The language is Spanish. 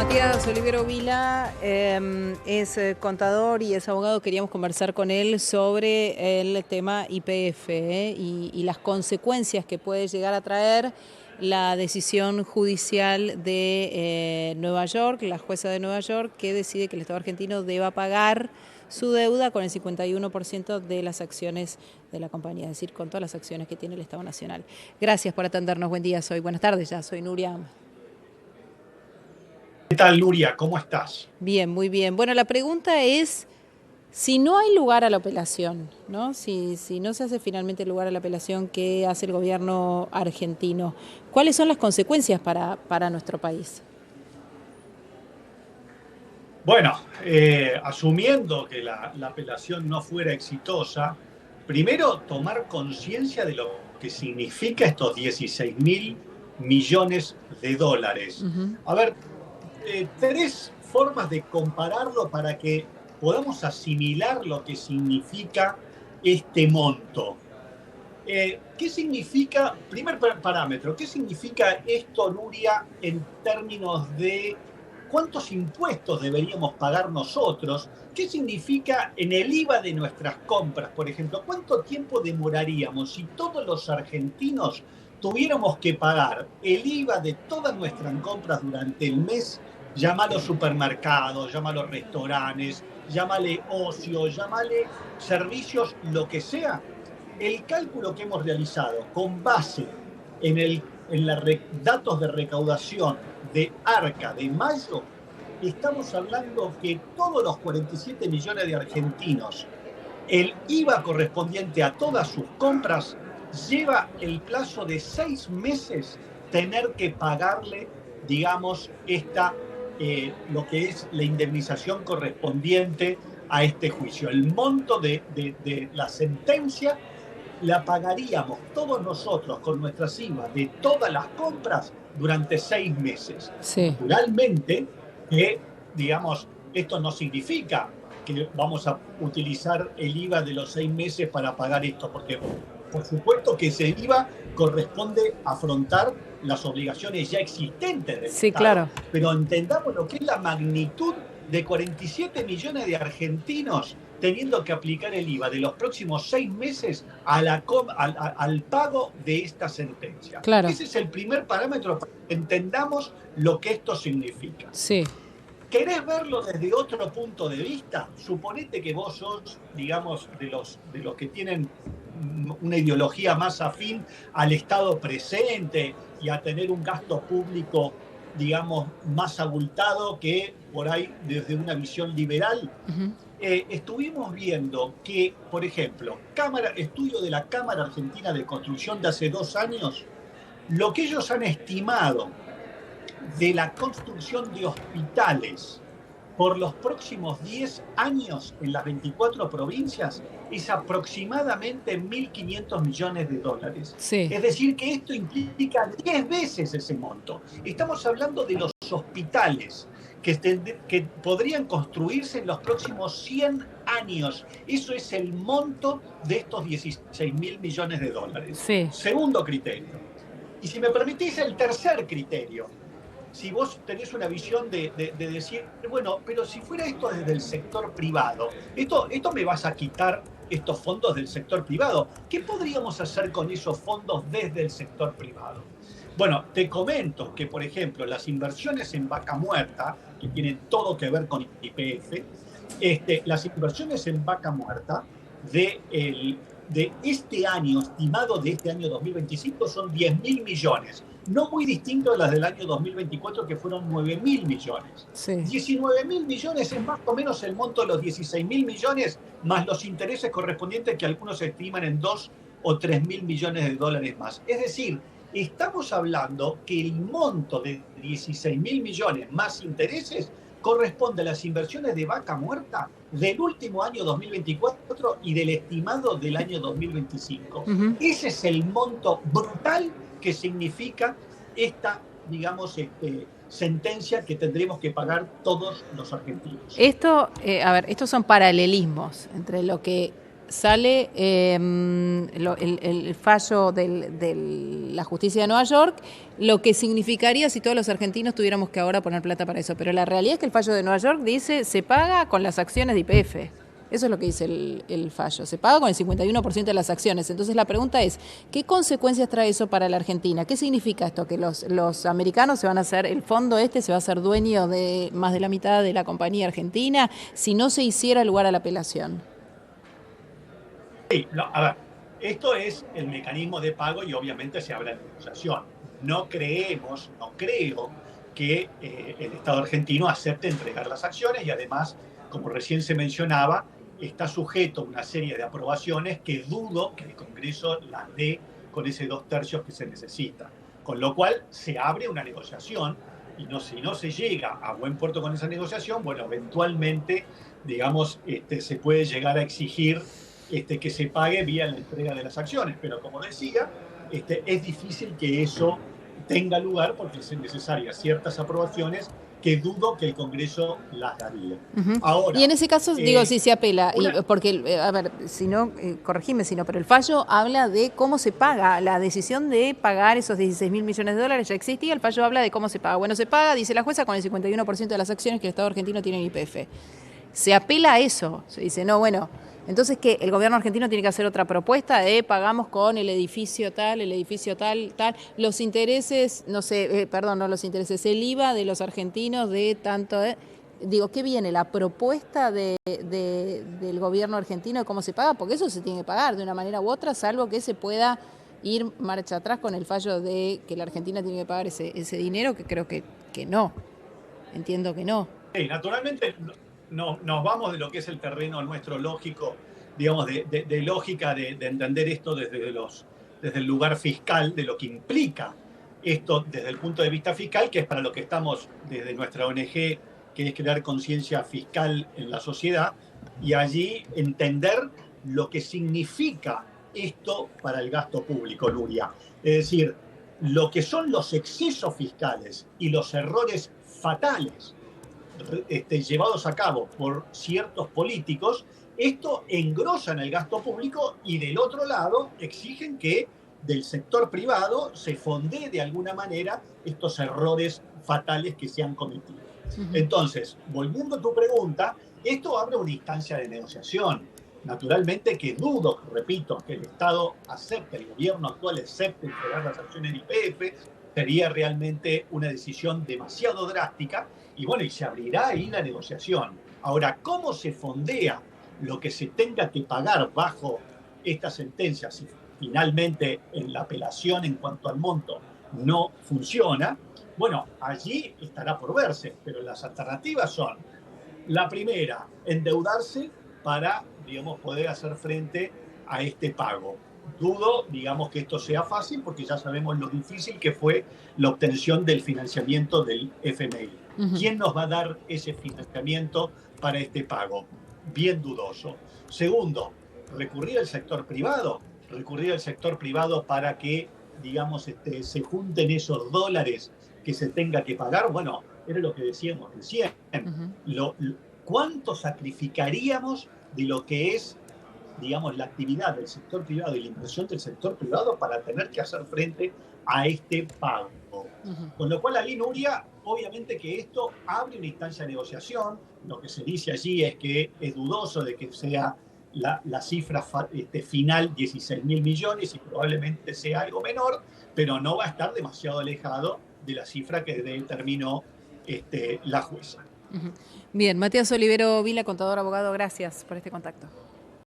Matías Olivero Vila es contador y es abogado. Queríamos conversar con él sobre el tema YPF y las consecuencias que puede llegar a traer la decisión judicial de Nueva York, la jueza de Nueva York, que decide que el Estado argentino deba pagar su deuda con el 51% de las acciones de la compañía, es decir, con todas las acciones que tiene el Estado Nacional. Gracias por atendernos. Buen día, buenas tardes ya, soy Nuria. ¿Qué tal, Nuria? ¿Cómo estás? Bien, muy bien. Bueno, la pregunta es, si no hay lugar a la apelación, ¿no? Si no se hace finalmente lugar a la apelación que hace el gobierno argentino, ¿cuáles son las consecuencias para nuestro país? Bueno, asumiendo que la apelación no fuera exitosa, primero tomar conciencia de lo que significa estos 16.000 millones de dólares. A ver, tres formas de compararlo para que podamos asimilar lo que significa este monto. ¿Qué significa, primer parámetro, qué significa esto, Nuria, en términos de cuántos impuestos deberíamos pagar nosotros? ¿Qué significa en el IVA de nuestras compras, por ejemplo? ¿Cuánto tiempo demoraríamos si todos los argentinos tuviéramos que pagar el IVA de todas nuestras compras durante el mes? Llámalo supermercados, llámalo restaurantes, llámale ocio, llámale servicios, lo que sea. El cálculo que hemos realizado con base en los datos de recaudación de ARCA de mayo, estamos hablando que todos los 47 millones de argentinos, el IVA correspondiente a todas sus compras, lleva el plazo de 6 meses tener que pagarle, digamos, lo que es la indemnización correspondiente a este juicio. El monto de la sentencia la pagaríamos todos nosotros con nuestras IVA de todas las compras durante 6 meses. Sí. Naturalmente, digamos, esto no significa que vamos a utilizar el IVA de los 6 meses para pagar esto, porque por supuesto que ese IVA corresponde afrontar las obligaciones ya existentes del Estado. Claro. Pero entendamos lo que es la magnitud de 47 millones de argentinos teniendo que aplicar el IVA de los próximos 6 meses al pago de esta sentencia. Claro. Ese es el primer parámetro para que entendamos lo que esto significa. Sí. ¿Querés verlo desde otro punto de vista? Suponete que vos sos, digamos, de los que tienen una ideología más afín al Estado presente y a tener un gasto público, digamos, más abultado que por ahí desde una visión liberal. Estuvimos viendo que, por ejemplo, estudio de la Cámara Argentina de Construcción de hace 2 años, lo que ellos han estimado de la construcción de hospitales por los próximos 10 años en las 24 provincias es aproximadamente 1.500 millones de dólares. Sí. Es decir, que esto implica 10 veces ese monto. Estamos hablando de los hospitales que podrían construirse en los próximos 100 años. Eso es el monto de estos 16.000 millones de dólares. Sí. Segundo criterio. Y si me permitís, el tercer criterio. Si vos tenés una visión de decir, bueno, pero si fuera esto desde el sector privado, esto me vas a quitar estos fondos del sector privado. ¿Qué podríamos hacer con esos fondos desde el sector privado? Bueno, te comento que, por ejemplo, las inversiones en Vaca Muerta, que tienen todo que ver con YPF, las inversiones en Vaca Muerta de este año, estimado de este año 2025, son 10.000 millones. No muy distinto de las del año 2024, que fueron 9.000 millones. Sí. 19.000 millones es más o menos el monto de los 16.000 millones, más los intereses correspondientes que algunos estiman en 2 o 3.000 millones de dólares más. Es decir, estamos hablando que el monto de 16.000 millones más intereses corresponde a las inversiones de Vaca Muerta del último año 2024 y del estimado del año 2025. Ese es el monto brutal que significa esta, digamos, sentencia que tendremos que pagar todos los argentinos. Estos son paralelismos entre lo que sale el fallo de la justicia de Nueva York, lo que significaría si todos los argentinos tuviéramos que ahora poner plata para eso. Pero la realidad es que el fallo de Nueva York dice se paga con las acciones de YPF. Eso es lo que dice el fallo. Se paga con el 51% de las acciones. Entonces la pregunta es, ¿qué consecuencias trae eso para la Argentina? ¿Qué significa esto? ¿Que los americanos se van a hacer, el fondo se va a hacer dueño de más de la mitad de la compañía argentina si no se hiciera lugar a la apelación? Sí, no, a ver, esto es el mecanismo de pago y obviamente se habla de negociación. No creo que el Estado argentino acepte entregar las acciones y además, como recién se mencionaba, está sujeto a una serie de aprobaciones que dudo que el Congreso las dé con ese 2/3 que se necesita. Con lo cual se abre una negociación y si no se llega a buen puerto con esa negociación, bueno, eventualmente, digamos, se puede llegar a exigir que se pague vía la entrega de las acciones. Pero como decía, es difícil que eso tenga lugar porque son necesarias ciertas aprobaciones que dudo que el Congreso las daría. Ahora, y en ese caso, digo, si se apela, porque, a ver, si no, corregime si no, pero el fallo habla de cómo se paga. La decisión de pagar esos 16.000 millones de dólares ya existía, el fallo habla de cómo se paga. Bueno, se paga, dice la jueza, con el 51% de las acciones que el Estado argentino tiene en YPF. Se apela a eso, se dice, no, bueno, entonces que el gobierno argentino tiene que hacer otra propuesta de pagamos con el edificio tal, los intereses, no sé, perdón, no los intereses, el IVA de los argentinos de tanto, digo, ¿qué viene? ¿La propuesta del gobierno argentino de cómo se paga? Porque eso se tiene que pagar de una manera u otra, salvo que se pueda ir marcha atrás con el fallo de que la Argentina tiene que pagar ese dinero, que creo que no, entiendo que no. Sí, naturalmente nos vamos de lo que es el terreno nuestro lógico, digamos, de lógica de entender esto desde el lugar fiscal, de lo que implica esto desde el punto de vista fiscal, que es para lo que estamos desde nuestra ONG, que es crear conciencia fiscal en la sociedad, y allí entender lo que significa esto para el gasto público, Nuria. Es decir, lo que son los excesos fiscales y los errores fatales llevados a cabo por ciertos políticos, esto engrosa en el gasto público y del otro lado exigen que del sector privado se fondee de alguna manera estos errores fatales que se han cometido. Entonces, volviendo a tu pregunta, esto abre una instancia de negociación. Naturalmente que dudo, repito, que el Estado acepte, el gobierno actual acepte entregar las acciones de YPF, sería realmente una decisión demasiado drástica y bueno, y se abrirá ahí la negociación. Ahora, ¿cómo se fondea lo que se tenga que pagar bajo esta sentencia si finalmente en la apelación en cuanto al monto no funciona? Bueno, allí estará por verse, pero las alternativas son, la primera, endeudarse para, digamos, poder hacer frente a este pago. Dudo, digamos, que esto sea fácil porque ya sabemos lo difícil que fue la obtención del financiamiento del FMI. ¿Quién nos va a dar ese financiamiento para este pago? Bien dudoso. Segundo, recurrir al sector privado para que, digamos, se junten esos dólares que se tenga que pagar. Bueno, era lo que decíamos recién. ¿Cuánto sacrificaríamos de lo que es, digamos, la actividad del sector privado y la inversión del sector privado para tener que hacer frente a este pago? Con lo cual, ahí, Nuria, obviamente que esto abre una instancia de negociación. Lo que se dice allí es que es dudoso de que sea la cifra final 16.000 millones y probablemente sea algo menor, pero no va a estar demasiado alejado de la cifra que determinó la jueza. Bien, Matías Olivero Vila, contador abogado, gracias por este contacto.